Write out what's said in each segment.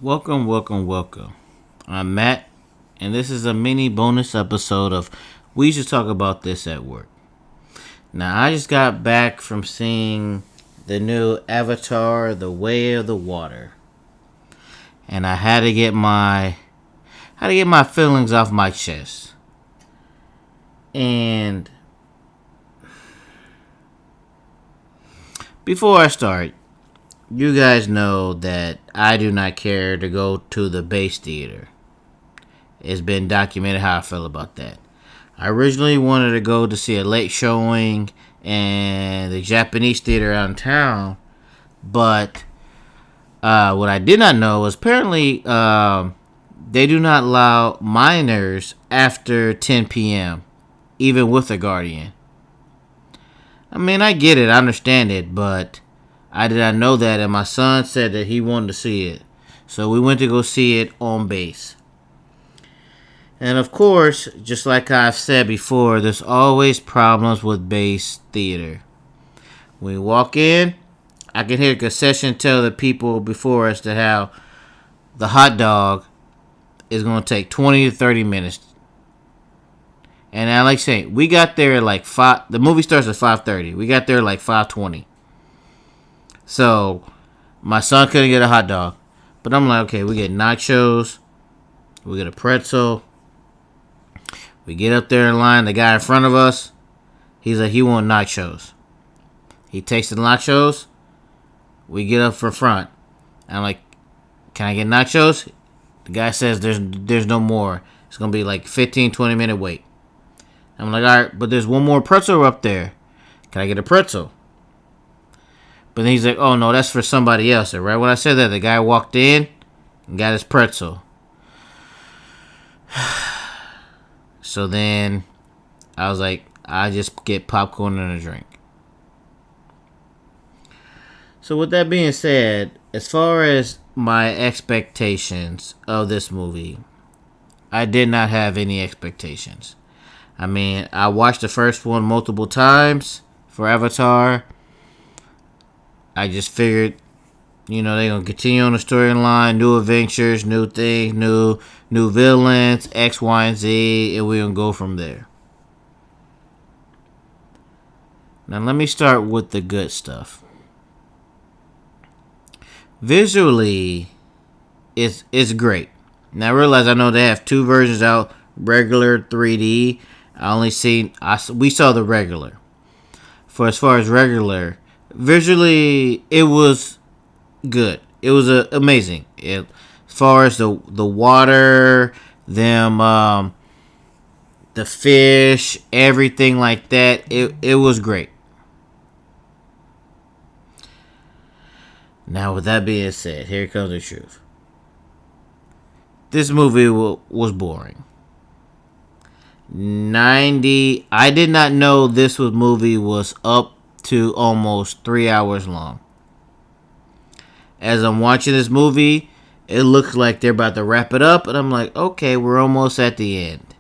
Welcome. I'm Matt, and this is a mini bonus episode of We Should Talk About This at Work. Now, I just got back from seeing the new Avatar, The Way of the Water, and I had to get my feelings off my chest. And before I start, you guys know that I do not care to go to the base theater. It's been documented how I feel about that. I originally wanted to go to see a late showing in the Japanese theater out in town, but what I did not know was apparently they do not allow minors after 10 p.m., even with a guardian. I mean, I get it, I understand it, but I did not know that, and my son said that he wanted to see it. So we went to go see it on base. And of course, just like I've said before, there's always problems with base theater. When we walk in, I can hear a concession tell the people before us that how the hot dog is going to take 20 to 30 minutes. And I like saying, we got there at like 5. The movie starts at 5:30. We got there at like 5:20. So, my son couldn't get a hot dog. But I'm like, okay, we get nachos. We get a pretzel. We get up there in line. The guy in front of us, he's like, he want nachos. He takes the nachos. We get up for front. I'm like, can I get nachos? The guy says there's no more. It's going to be like 15, 20 minute wait. I'm like, all right, but there's one more pretzel up there. Can I get a pretzel? But then he's like, oh, no, that's for somebody else. And right when I said that, the guy walked in and got his pretzel. So then I was like, I just get popcorn and a drink. So with that being said, as far as my expectations of this movie, I did not have any expectations. I mean, I watched the first one multiple times for Avatar. I just figured, they're going to continue on the storyline, new adventures, new things, new villains, X, Y, and Z, and we're going to go from there. Now, let me start with the good stuff. Visually, it's great. Now, I know they have two versions out, regular 3D. We saw the regular. For as far as regular, visually, it was good. It was amazing. As far as the water, the fish, everything like that, it was great. Now, with that being said, here comes the truth. This movie was boring. I did not know this movie was up to almost 3 hours long. As I'm watching this movie, it looks like they're about to wrap it up, and I'm like, okay, we're almost at the end.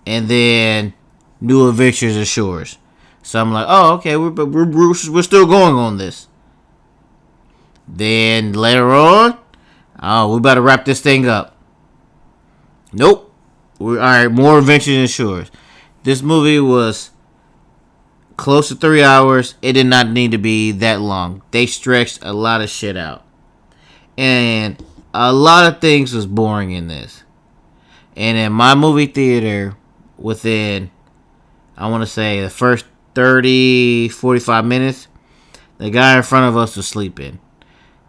And then New Adventures of Shores. So I'm like, oh, okay, we're still going on this. Then later on, we about to wrap this thing up. Nope. Alright, more Adventures in Shores. This movie was close to 3 hours. It did not need to be that long. They stretched a lot of shit out. And a lot of things was boring in this. And in my movie theater, within, I want to say, the first 30, 45 minutes, the guy in front of us was sleeping.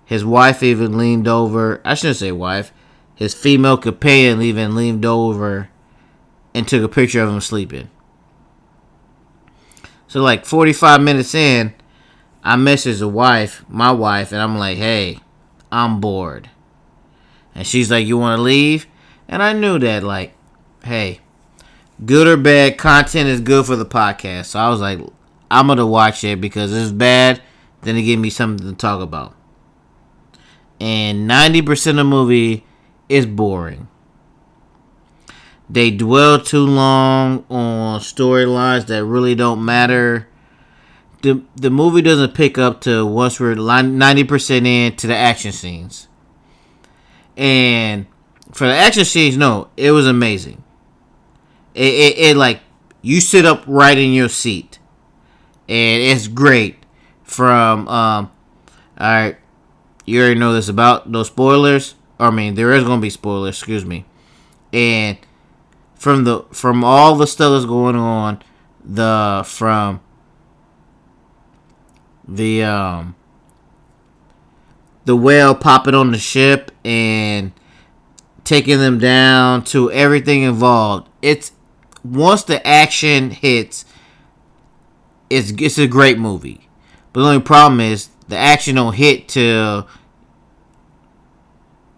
His wife even leaned over. I shouldn't say wife. His female companion even leaned over and took a picture of him sleeping. So like 45 minutes in, I messaged my wife, and I'm like, hey, I'm bored. And she's like, you want to leave? And I knew that, like, hey, good or bad, content is good for the podcast. So I was like, I'm going to watch it because it's bad, then it give me something to talk about. And 90% of the movie is boring. They dwell too long on storylines that really don't matter. The movie doesn't pick up to once we're 90% in to the action scenes. And for the action scenes, no, it was amazing. It like you sit up right in your seat, and it's great. From all right, you already know this about no spoilers. I mean, there is gonna be spoilers. Excuse me. And from all the stuff that's going on, from the whale popping on the ship and taking them down to everything involved. It's once the action hits, it's a great movie. But the only problem is the action don't hit till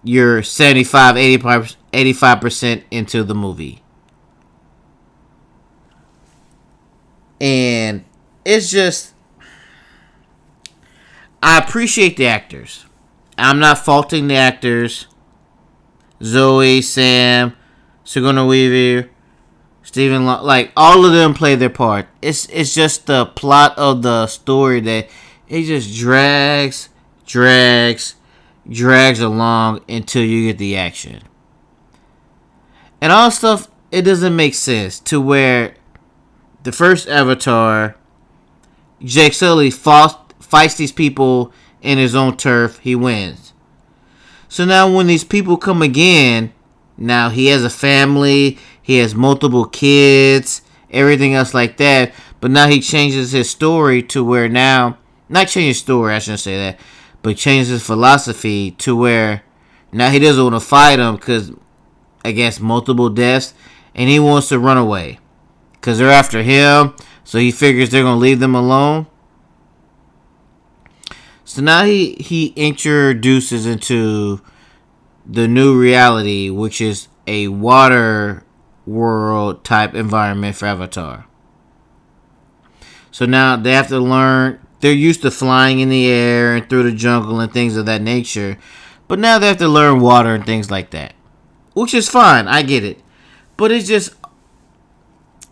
you're 75, 85% into the movie. And it's just, I appreciate the actors. I'm not faulting the actors. Zoe, Sam, Sigourney Weaver, Stephen Long, like all of them play their part. It's just the plot of the story that it just drags along until you get the action. And all stuff, it doesn't make sense to where the first Avatar, Jake Sully fights these people in his own turf, he wins. So now when these people come again, now he has a family, he has multiple kids, everything else like that. But now he changes his story to where now, not change his story, I shouldn't say that, but changes his philosophy to where now he doesn't want to fight them because against multiple deaths, and he wants to run away because they're after him. So he figures they're gonna leave them alone. So now he introduces into the new reality, which is a water world type environment for Avatar. So now they have to learn. They're used to flying in the air and through the jungle and things of that nature. But now they have to learn water and things like that. Which is fine. I get it. But it's just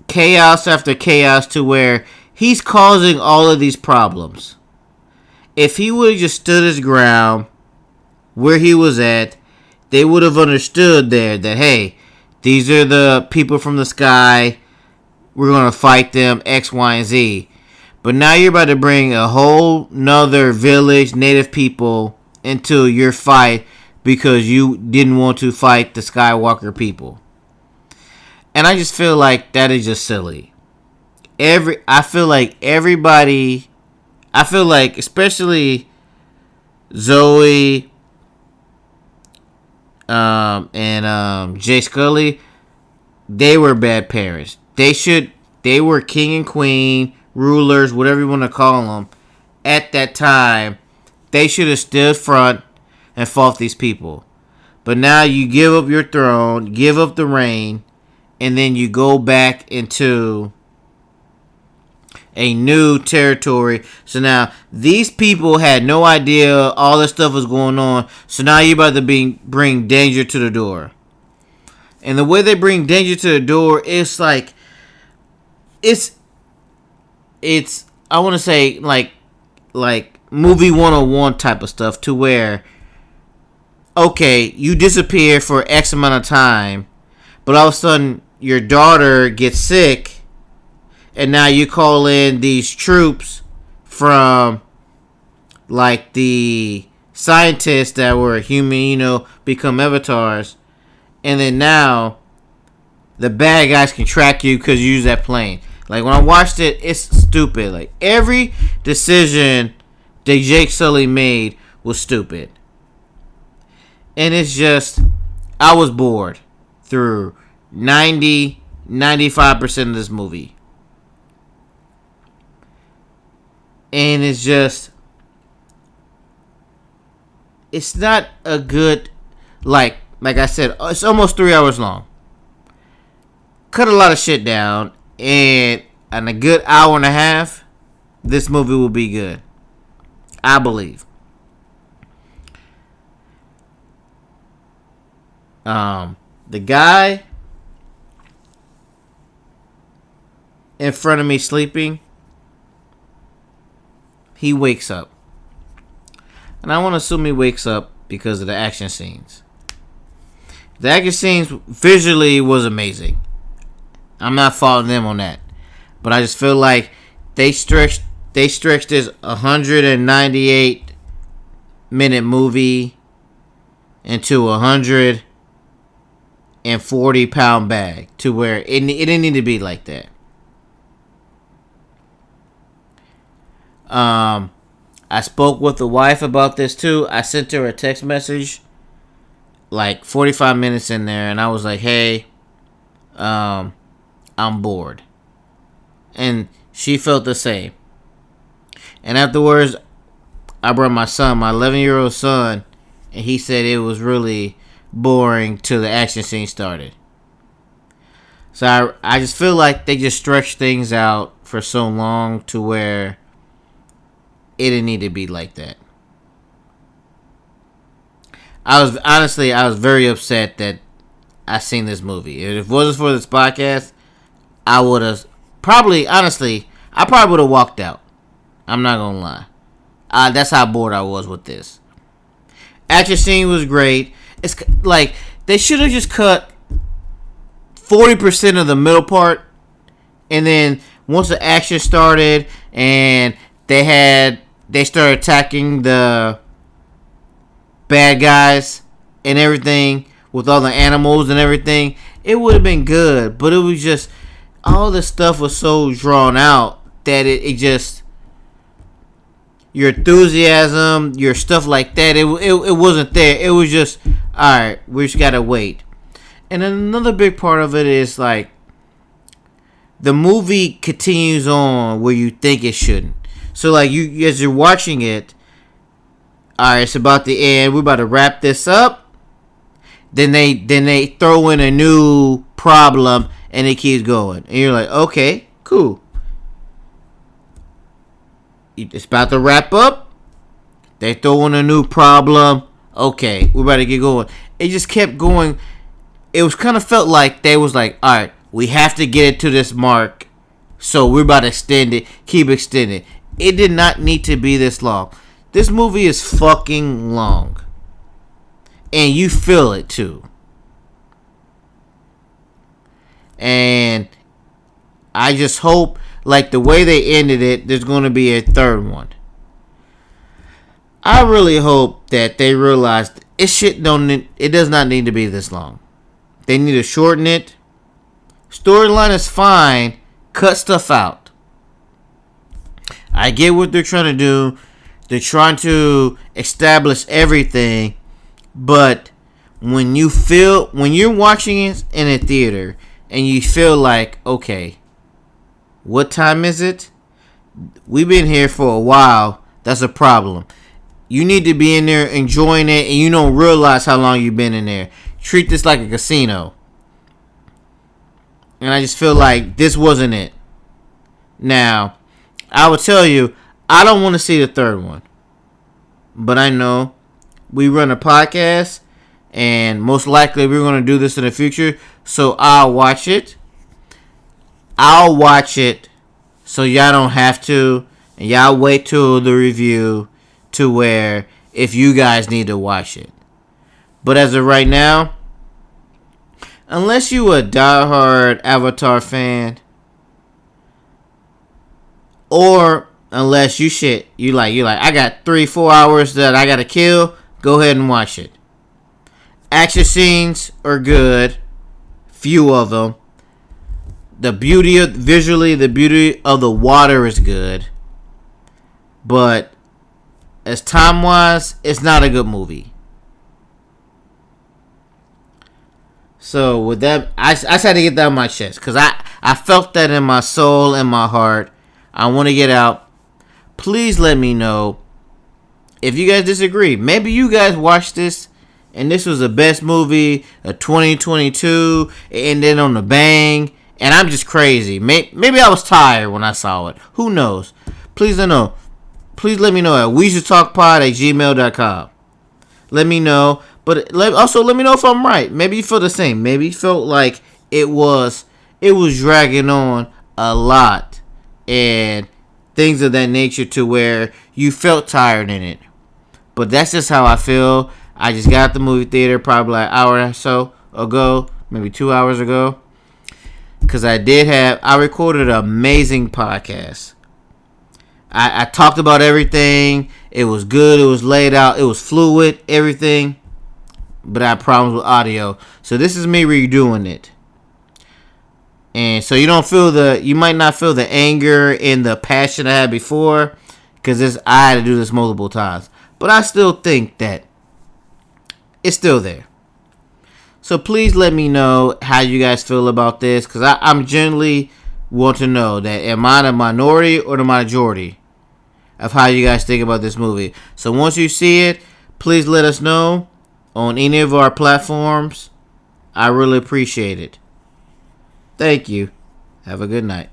chaos after chaos to where he's causing all of these problems. If he would have just stood his ground where he was at, they would have understood there that, hey, these are the people from the sky. We're going to fight them, X, Y, and Z. But now you're about to bring a whole nother village, native people, into your fight because you didn't want to fight the Skywalker people. And I just feel like that is just silly. I feel like especially Zoe and Jay Scully, they were bad parents. They were king and queen, rulers, whatever you want to call them. At that time, they should have stood front and fought these people. But now you give up your throne, give up the reign, and then you go back into a new territory. So now these people had no idea all this stuff was going on. So now you're about to bring danger to the door. And the way they bring danger to the door, it's like it's I want to say like movie 101 type of stuff to where, okay, you disappear for X amount of time, but all of a sudden your daughter gets sick, and now you call in these troops from like the scientists that were human, become avatars, and then now the bad guys can track you because you use that plane. Like when I watched it, it's stupid. Like every decision that Jake Sully made was stupid. And it's just, I was bored through 95% of this movie. And it's just, it's not a good, like I said, it's almost 3 hours long. Cut a lot of shit down, and in a good hour and a half, this movie will be good. I believe. The guy in front of me sleeping, he wakes up. And I want to assume he wakes up because of the action scenes. The action scenes visually was amazing. I'm not faulting them on that, but I just feel like they stretched this 198-minute movie into 140-pound bag to where it didn't need to be like that. I spoke with the wife about this too. I sent her a text message like 45 minutes in there, and I was like, "Hey, I'm bored," and she felt the same. And afterwards, I brought my 11-year-old son, and he said it was really boring till the action scene started. So I just feel like they just stretched things out for so long to where it didn't need to be like that. I was very upset that I seen this movie. If it wasn't for this podcast, I would have I probably would have walked out. I'm not gonna lie. That's how bored I was with this. Action scene was great. It's like they should have just cut 40% of the middle part, and then once the action started and they started attacking the bad guys and everything with all the animals and everything, it would have been good. But it was just all this stuff was so drawn out that it just your enthusiasm, your stuff like that, it wasn't there. It was just, alright, we just gotta wait. And then another big part of it is like the movie continues on where you think it shouldn't. So like you as you're watching it, alright, it's about to end. We're about to wrap this up. Then they throw in a new problem and it keeps going. And you're like, okay, cool. It's about to wrap up. They throw in a new problem. Okay, we're about to get going. It just kept going. It was kind of felt like they was like, all right, we have to get it to this mark, so we're about to extend it, keep extending. It did not need to be this long. This movie is fucking long, and you feel it too. And I just hope, like the way they ended it, there's going to be a third one. I really hope that they realized it does not need to be this long. They need to shorten it. Storyline is fine. Cut stuff out. I get what they're trying to do. They're trying to establish everything, but when you're watching it in a theater and you feel like, okay, what time is it? We've been here for a while. That's a problem. You need to be in there enjoying it, and you don't realize how long you've been in there. Treat this like a casino. And I just feel like this wasn't it. Now, I will tell you, I don't want to see the third one. But I know we run a podcast, and most likely we're going to do this in the future. So I'll watch it. So y'all don't have to. And y'all wait till the review to where if you guys need to watch it. But as of right now, unless you a diehard Avatar fan, or unless you like, I got 3-4 hours that I gotta kill, go ahead and watch it. Action scenes are good, few of them. The beauty of the water is good, but as time wise, it's not a good movie. So with that, I just had to get that on my chest because I felt that in my soul and my heart. I want to get out. Please let me know if you guys disagree. Maybe you guys watched this and this was the best movie of 2022 and then on the bang. And I'm just crazy. Maybe I was tired when I saw it. Who knows? Please let me know at WeShouldTalkPod@gmail.com. Let me know. But also let me know if I'm right. Maybe you feel the same. Maybe you felt like it was dragging on a lot and things of that nature to where you felt tired in it. But that's just how I feel. I just got out the movie theater probably like an hour or so. ago, maybe 2 hours ago. Because I recorded an amazing podcast. I talked about everything. It was good. It was laid out. It was fluid. Everything. But I had problems with audio. So this is me redoing it. And so you might not feel the anger and the passion I had before. Because I had to do this multiple times. But I still think that it's still there. So please let me know how you guys feel about this. Because I'm generally want to know that am I the minority or the majority of how you guys think about this movie. So once you see it, please let us know on any of our platforms. I really appreciate it. Thank you. Have a good night.